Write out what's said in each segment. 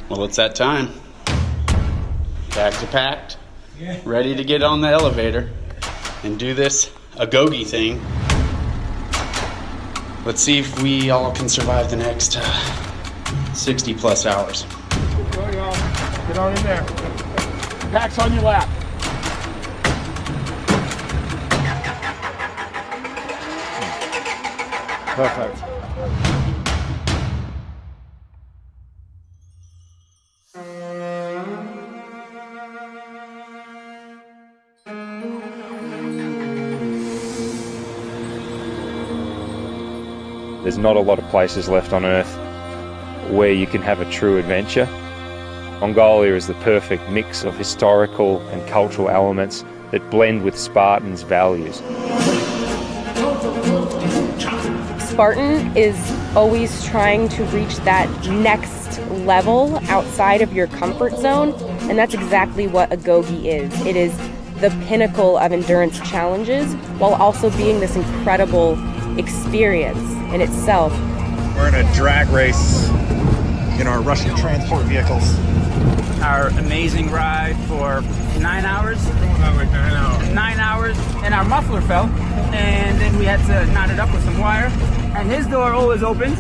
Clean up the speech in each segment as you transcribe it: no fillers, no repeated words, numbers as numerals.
Well, it's that time. Bags are packed, ready to get on the elevator and do this Agoge thing. Let's see if we all can survive the next 60 plus hours. Go, y'all. Get on in there. Pack's on your lap. Perfect. There's not a lot of places left on Earth where you can have a true adventure. Mongolia is the perfect mix of historical and cultural elements that blend with Spartan's values. Spartan is always trying to reach that next level outside of your comfort zone, and that's exactly what Agoge is. It is the pinnacle of endurance challenges while also being this incredible experience in itself. We're in a drag race in our Russian transport vehicles. Our amazing ride for 9 hours. 9 hours, and our muffler fell, and then we had to knot it up with some wire, and his door always opens.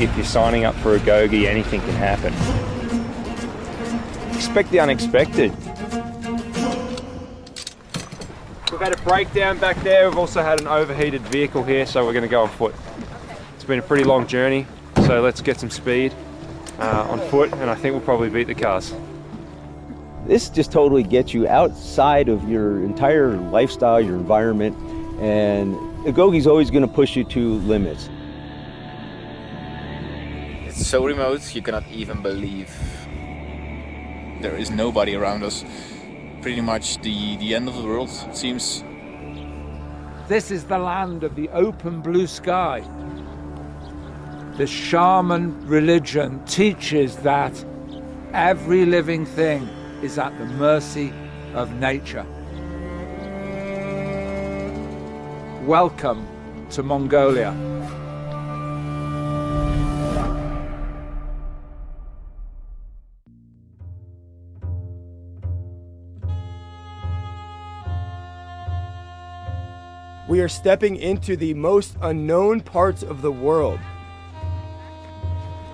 If you're signing up for Agoge, anything can happen. Expect the unexpected. We've had a breakdown back there. We've also had an overheated vehicle here, so we're going to go on foot. It's been a pretty long journey, so let's get some speed on foot, and I think we'll probably beat the cars. This just totally gets you outside of your entire lifestyle, your environment, and Agoge's always going to push you to limits. It's so remote, you cannot even believe. There is nobody around us. Pretty much the end of the world, it seems. This is the land of the open blue sky. The shaman religion teaches that every living thing is at the mercy of nature. Welcome to Mongolia. We are stepping into the most unknown parts of the world.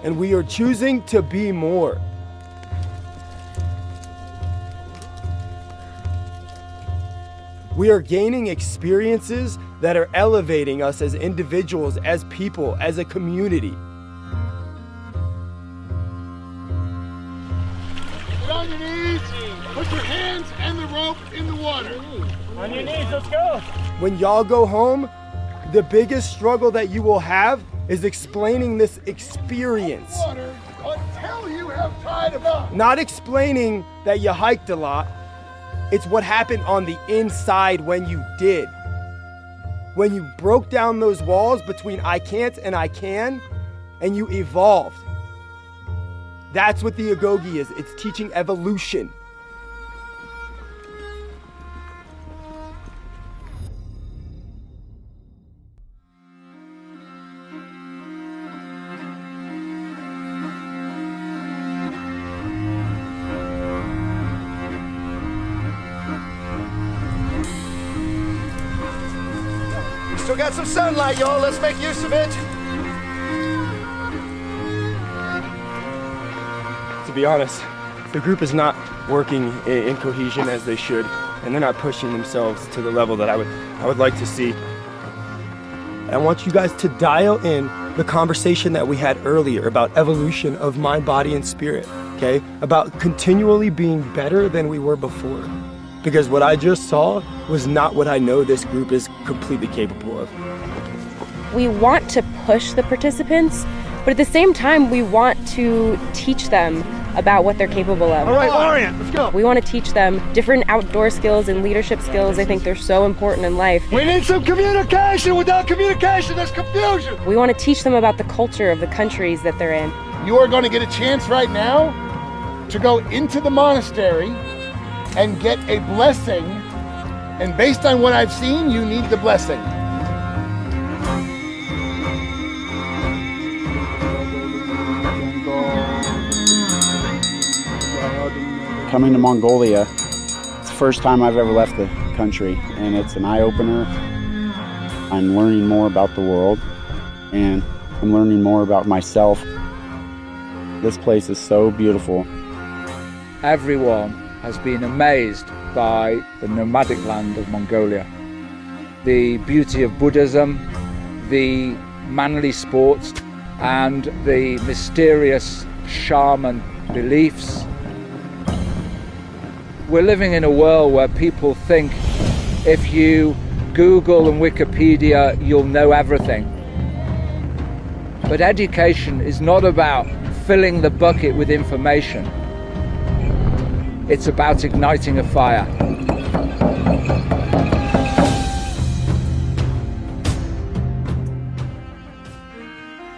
And we are choosing to be more. We are gaining experiences that are elevating us as individuals, as people, as a community. Get on your knees, put your hands and the rope in the water. On your knees, let's go. When y'all go home, the biggest struggle that you will have is explaining this experience. Water until you have tied them up. Not explaining that you hiked a lot. It's what happened on the inside when you did. When you broke down those walls between I can't and I can, and you evolved. That's what the Agoge is. It's teaching evolution. Still got some sunlight, y'all. Let's make use of it. To be honest, the group is not working in cohesion as they should, and they're not pushing themselves to the level that I would like to see. I want you guys to dial in the conversation that we had earlier about evolution of mind, body, and spirit, okay? About continually being better than we were before. Because what I just saw was not what I know this group is completely capable of. We want to push the participants, but at the same time, we want to teach them about what they're capable of. All right, Orient, let's go. We want to teach them different outdoor skills and leadership skills. I think they're so important in life. We need some communication. Without communication, there's confusion. We want to teach them about the culture of the countries that they're in. You are going to get a chance right now to go into the monastery and get a blessing. And based on what I've seen, you need the blessing. coming to Mongolia, it's the first time I've ever left the country, and it's an eye-opener. I'm learning more about the world, and I'm learning more about myself. This place is so beautiful. Everyone has been amazed by the nomadic land of Mongolia. The beauty of Buddhism, the manly sports, and the mysterious shaman beliefs. We're living in a world where people think if you Google and Wikipedia, you'll know everything. But education is not about filling the bucket with information. It's about igniting a fire.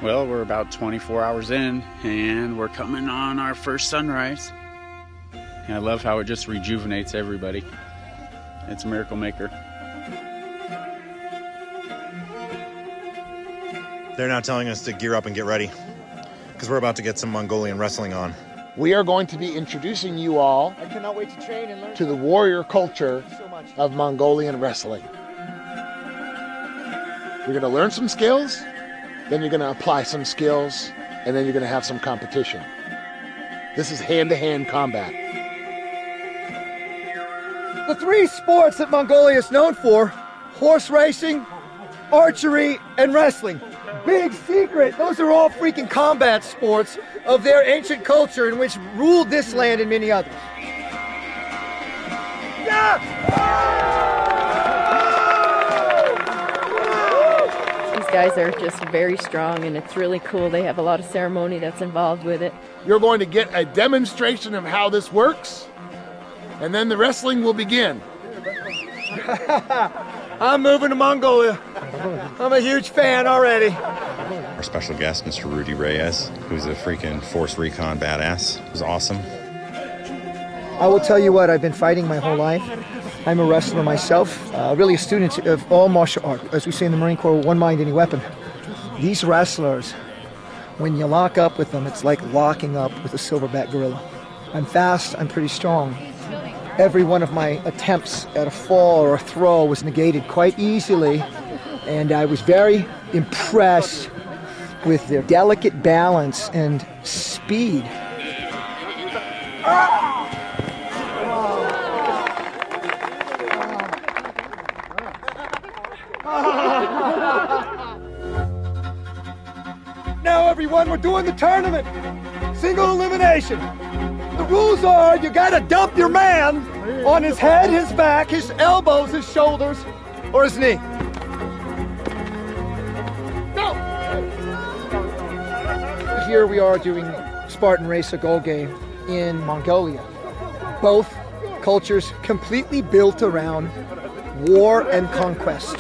Well, we're about 24 hours in, and we're coming on our first sunrise. And I love how it just rejuvenates everybody. It's a miracle maker. They're now telling us to gear up and get ready because we're about to get some Mongolian wrestling on. We are going to be introducing you all I cannot wait to train and learn to the warrior culture of Mongolian wrestling. You're going to learn some skills, then you're going to apply some skills, and then you're going to have some competition. This is hand-to-hand combat. The three sports that Mongolia is known for: horse racing, archery, and wrestling. Big secret, those are all freaking combat sports of their ancient culture in which ruled this land and many others. These guys are just very strong, and it's really cool. They have a lot of ceremony that's involved with it. You're going to get a demonstration of how this works, and then the wrestling will begin. I'm moving to Mongolia. I'm a huge fan already. Our special guest, Mr. Rudy Reyes, who's a freaking Force Recon badass. It was awesome. I will tell you what, I've been fighting my whole life. I'm a wrestler myself, really a student of all martial art. As we say in the Marine Corps, one mind, any weapon. These wrestlers, when you lock up with them, it's like locking up with a silverback gorilla. I'm fast, I'm pretty strong. Every one of my attempts at a fall or a throw was negated quite easily, and I was very impressed with their delicate balance and speed. Now everyone, we're doing the tournament. Single elimination. The rules are you gotta dump your man on his head, his back, his elbows, his shoulders, or his knee. Go! Here we are doing Spartan race Agoge in Mongolia. Both cultures completely built around war and conquest.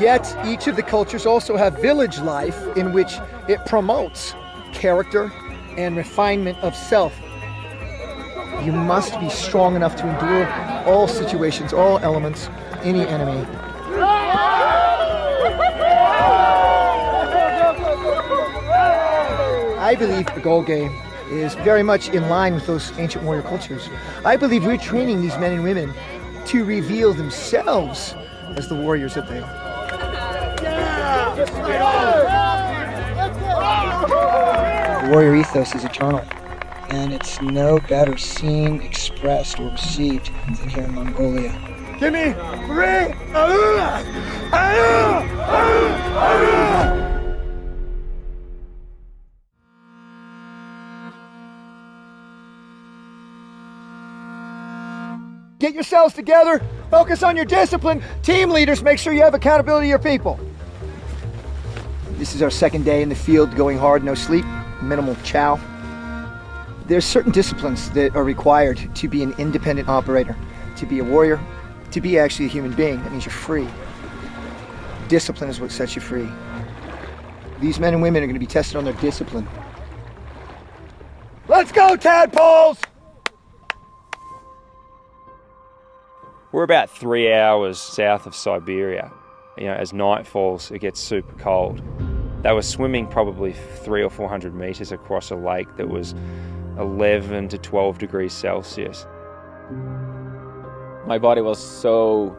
Yet each of the cultures also have village life in which it promotes character and refinement of self. You must be strong enough to endure all situations, all elements, any enemy. I believe Agoge is very much in line with those ancient warrior cultures. I believe we're training these men and women to reveal themselves as the warriors that they are. The warrior ethos is eternal, and it's no better seen, expressed, or received than here in Mongolia. Give me 3! Get yourselves together, focus on your discipline. Team leaders, make sure you have accountability to your people. This is our second day in the field, going hard, no sleep, minimal chow. There's certain disciplines that are required to be an independent operator, to be a warrior, to be actually a human being. That means you're free. Discipline is what sets you free. These men and women are going to be tested on their discipline. Let's go, tadpoles! We're about 3 hours south of Siberia. You know, as night falls, it gets super cold. They were swimming probably 300 or 400 meters across a lake that was 11 to 12 degrees Celsius. My body was so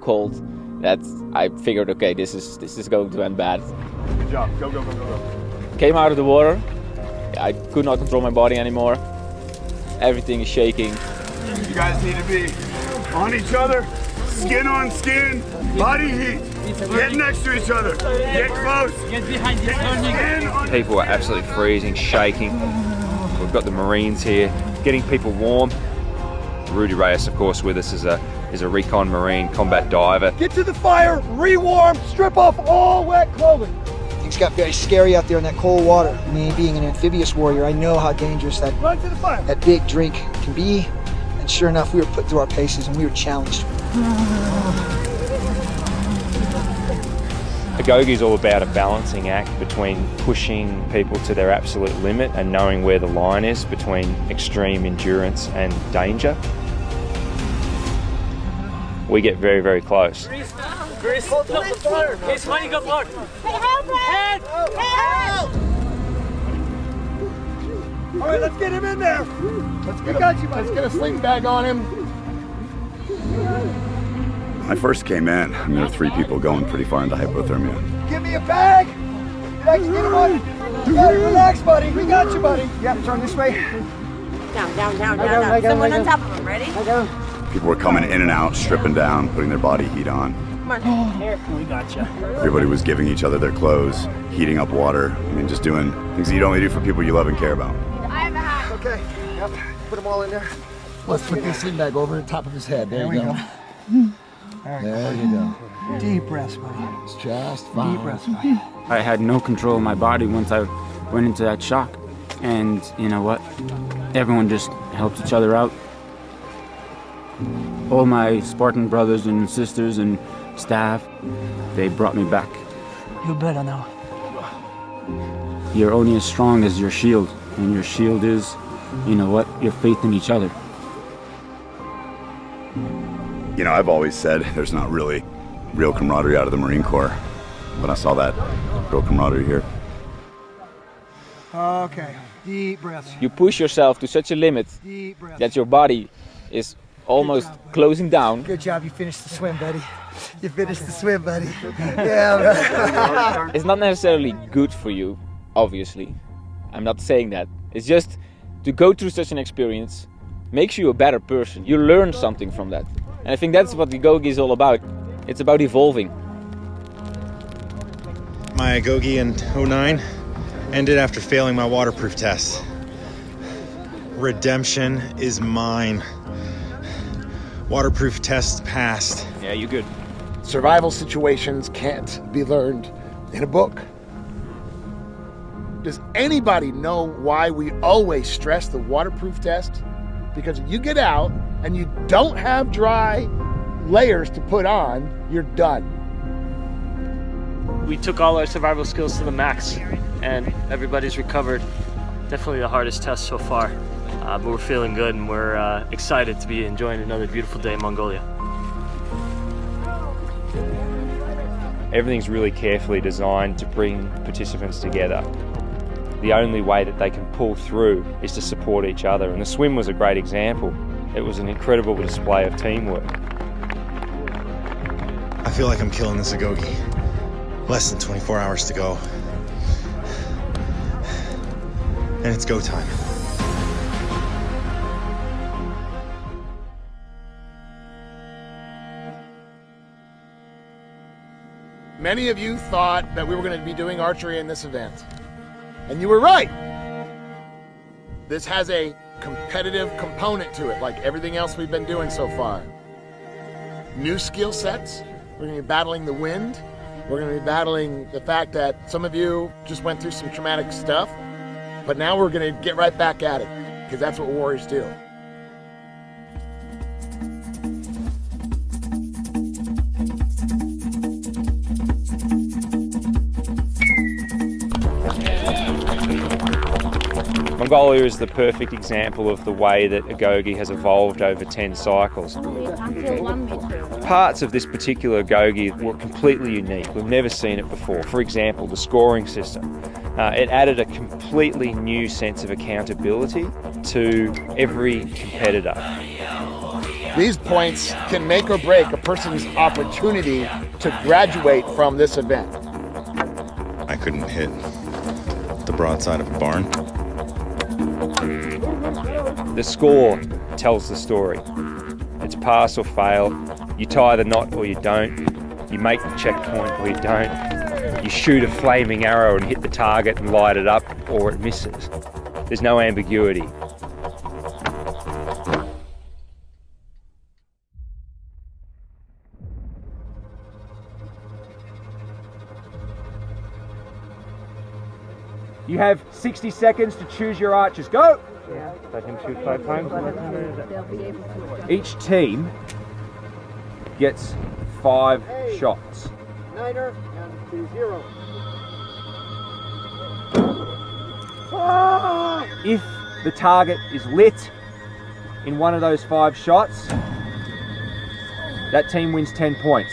cold that I figured, okay, this is going to end bad. Good job. Go, go, go, go, go. Came out of the water. I could not control my body anymore. Everything is shaking. You guys need to be on each other, skin on skin, body heat. Get next to each other. Get close. Get behind you. People are absolutely freezing, shaking. We've got the Marines here, getting people warm. Rudy Reyes, of course, with us is a recon Marine combat diver. Get to the fire, re-warm, strip off all wet clothing. Things got very scary out there in that cold water. Me being an amphibious warrior, I know how dangerous that big drink can be. And sure enough, we were put through our paces and we were challenged. Agoge is all about a balancing act between pushing people to their absolute limit and knowing where the line is between extreme endurance and danger. We get very, very close. Chris, money got blocked. Hey, help! Help! All right, let's get him in there. Let's get a sling bag on him. When I first came in, there were 3 people going pretty far into hypothermia. Give me a bag. Relax, get him on. Relax, buddy. We got you, buddy. Yeah, turn this way. Down. Someone on top of him. Ready? People were coming in and out, stripping down, putting their body heat on. Come on. Here, we got you. Everybody was giving each other their clothes, heating up water. I mean, just doing things that you'd only do for people you love and care about. I have a hat. Okay. Yep. Put them all in there. Let's put this sling bag over the top of his head. There you go. There you go. Deep breaths, buddy. It's just fine. Deep breaths, buddy. I had no control of my body once I went into that shock. And you know what? Everyone just helped each other out. All my Spartan brothers and sisters and staff, they brought me back. You're better now. You're only as strong as your shield. And your shield is, you know what? Your faith in each other. You know, I've always said there's not really real camaraderie out of the Marine Corps, but I saw that real camaraderie here. Okay, deep breaths. You push yourself to such a limit that your body is almost closing down. Good job, you finished the swim, buddy. You finished the swim, buddy. Yeah. It's not necessarily good for you, obviously. I'm not saying that. It's just to go through such an experience makes you a better person. You learn something from that. And I think that's what the Agoge is all about. It's about evolving. My Agoge in 09 ended after failing my waterproof test. Redemption is mine. Waterproof test passed. Yeah, you good. Survival situations can't be learned in a book. Does anybody know why we always stress the waterproof test? Because you get out and you don't have dry layers to put on, you're done. We took all our survival skills to the max and everybody's recovered. Definitely the hardest test so far, but we're feeling good and we're excited to be enjoying another beautiful day in Mongolia. Everything's really carefully designed to bring participants together. The only way that they can pull through is to support each other, and the swim was a great example. It was an incredible display of teamwork. I feel like I'm killing this Agoge. Less than 24 hours to go. And it's go time. Many of you thought that we were going to be doing archery in this event. And you were right. This has a competitive component to it, like everything else we've been doing so far. New skill sets. We're going to be battling the wind. We're going to be battling the fact that some of you just went through some traumatic stuff. But now we're going to get right back at it, because that's what warriors do. Mongolia is the perfect example of the way that Agoge has evolved over 10 cycles. Parts of this particular Agoge were completely unique. We've never seen it before. For example, the scoring system. It added a completely new sense of accountability to every competitor. These points can make or break a person's opportunity to graduate from this event. I couldn't hit the broadside of a barn. The score tells the story. It's pass or fail. You tie the knot or you don't. You make the checkpoint or you don't. You shoot a flaming arrow and hit the target and light it up, or it misses. There's no ambiguity. You have 60 seconds to choose your archers. Go! Let him shoot 5 times. Each team gets 5 shots. Niner and 2-0. If the target is lit in one of those 5 shots, that team wins 10 points.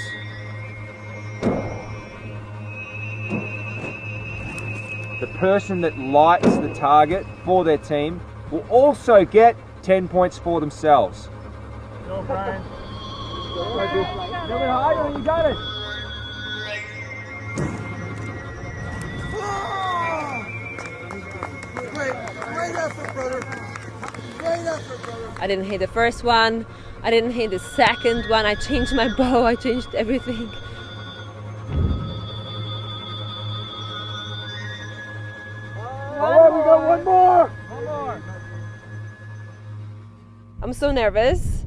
The person that lights the target for their team will also get 10 points for themselves. Go, Brian. A little bit higher, you got it. Great effort, brother. Great effort, brother. I didn't hit the first one. I didn't hit the second one. I changed my bow. I changed everything. All right, we got one more. One more. I'm so nervous.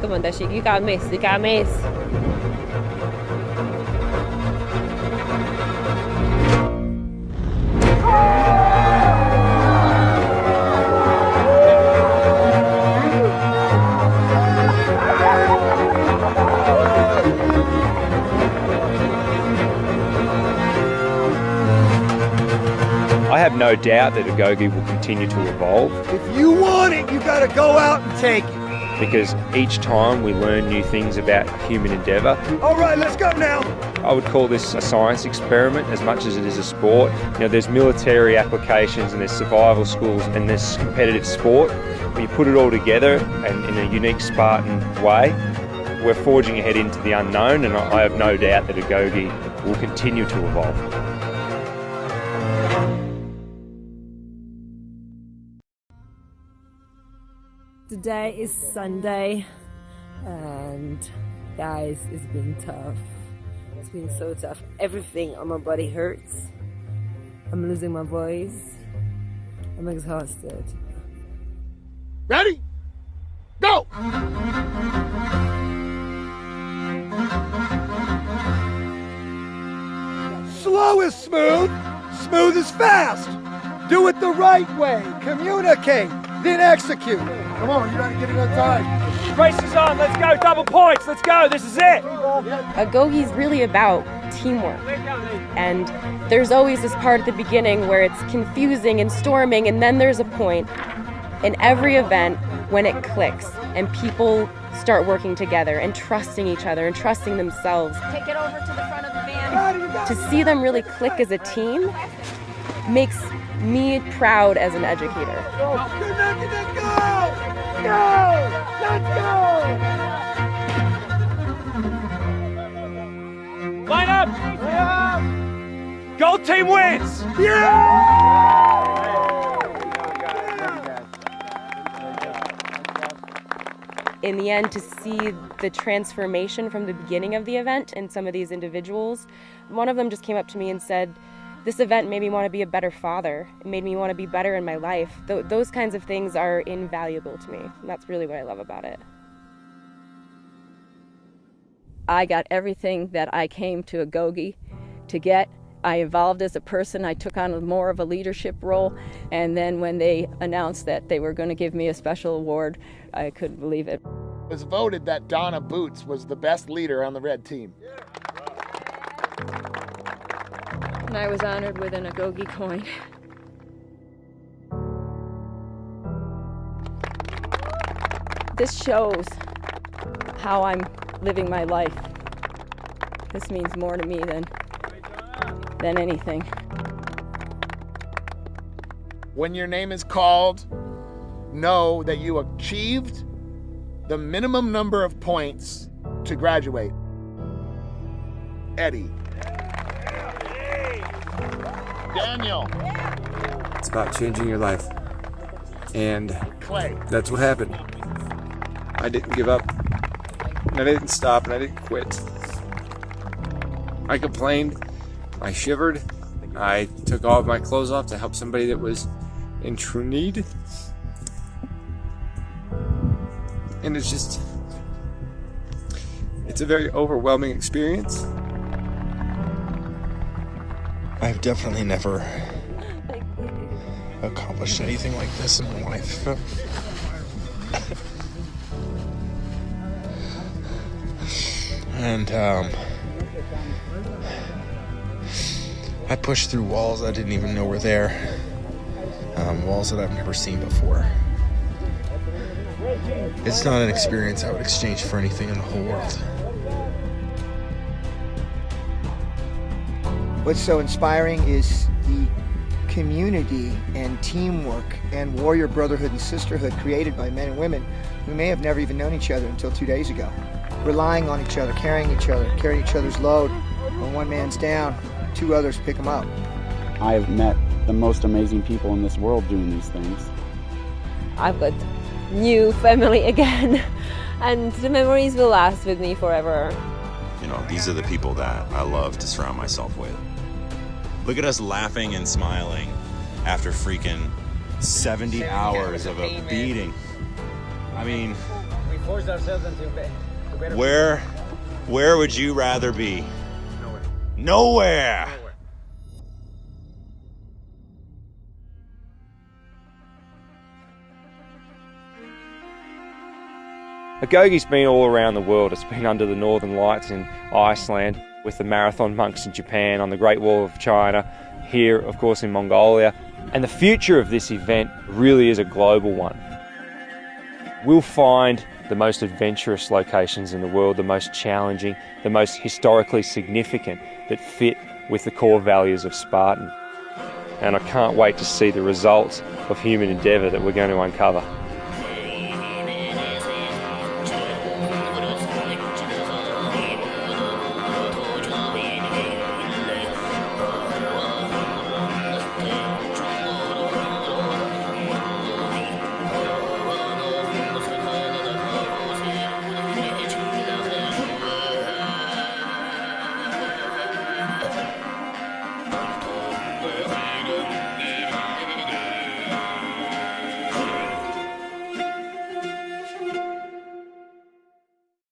Come on, Dashik. You can't miss. You can't miss. I have no doubt that Agoge will continue to evolve. If you want it, you gotta go out and take it. Because each time we learn new things about human endeavour. All right, let's go now. I would call this a science experiment as much as it is a sport. You know, there's military applications and there's survival schools and there's competitive sport. When you put it all together and in a unique Spartan way, we're forging ahead into the unknown, and I have no doubt that Agoge will continue to evolve. Today is Sunday, and guys, it's been tough. It's been so tough. Everything on my body hurts. I'm losing my voice. I'm exhausted. Ready? Go! Slow is smooth, smooth is fast. Do it the right way. Communicate, then execute. Come on, you gotta get it on time. Race is on, let's go, double points, let's go, this is it. Agoge's really about teamwork. And there's always this part at the beginning where it's confusing and storming, and then there's a point in every event when it clicks and people start working together and trusting each other and trusting themselves. Take it over to the front of the van. To see them really click as a team makes me proud as an educator. Line up! Yeah. Gold team wins! In the end, to see the transformation from the beginning of the event in some of these individuals, one of them just came up to me and said, "This event made me want to be a better father. It made me want to be better in my life." Those kinds of things are invaluable to me. And that's really what I love about it. I got everything that I came to Agoge to get. I evolved as a person. I took on more of a leadership role. And then when they announced that they were going to give me a special award, I couldn't believe it. It was voted that Donna Boots was the best leader on the red team. and I was honored with an Agoge coin. This shows how I'm living my life. This means more to me than anything. When your name is called, know that you achieved the minimum number of points to graduate. Eddie. Daniel. It's about changing your life. And Clay. That's what happened. I didn't give up. And I didn't stop, and I didn't quit. I complained. I shivered. I took all of my clothes off to help somebody that was in true need. And it's a very overwhelming experience. I've definitely never accomplished anything like this in my life. And I pushed through walls I didn't even know were there. Walls that I've never seen before. It's not an experience I would exchange for anything in the whole world. What's so inspiring is the community and teamwork and warrior brotherhood and sisterhood created by men and women who may have never even known each other until 2 days ago. Relying on each other, carrying each other's load. When one man's down, 2 others pick him up. I have met the most amazing people in this world doing these things. I've got new family again, and the memories will last with me forever. You know, these are the people that I love to surround myself with. Look at us laughing and smiling after freaking 70 hours of a beating. I mean, We forced ourselves into better. where would you rather be? Nowhere. Agoge's been all around the world. It's been under the Northern Lights in Iceland, with the marathon monks in Japan, on the Great Wall of China, here of course in Mongolia. And the future of this event really is a global one. We'll find the most adventurous locations in the world, the most challenging, the most historically significant, that fit with the core values of Spartan. And I can't wait to see the results of human endeavour that we're going to uncover.